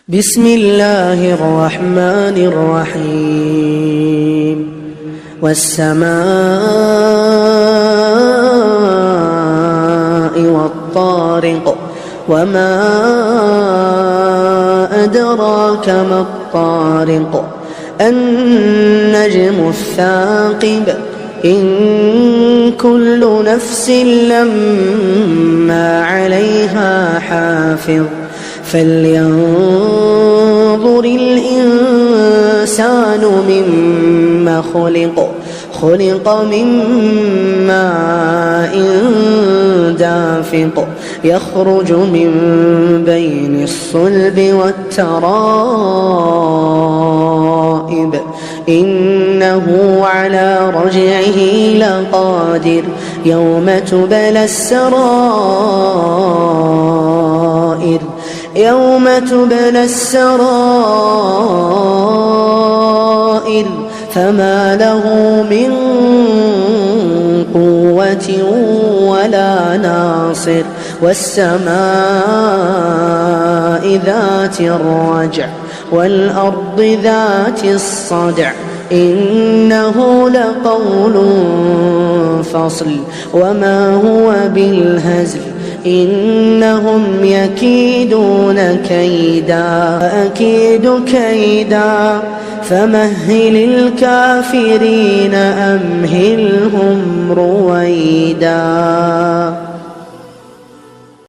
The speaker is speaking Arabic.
بسم الله الرحمن الرحيم والسماء والطارق وما أدراك ما الطارق النجم الثاقب إن كل نفس لما عليها حافظ فلينظر الإنسان مما خلق من ماء دافق يخرج من بين الصلب والترائب إنه على رجعه لقادر يوم تبلى السرائر فما له من قوة ولا ناصر والسماء ذات الرجع والأرض ذات الصدع إنه لقول فصل وما هو بالهزل إنهم يكيدون كيدا أكيد كيدا فمهل الكافرين أمهلهم رويدا.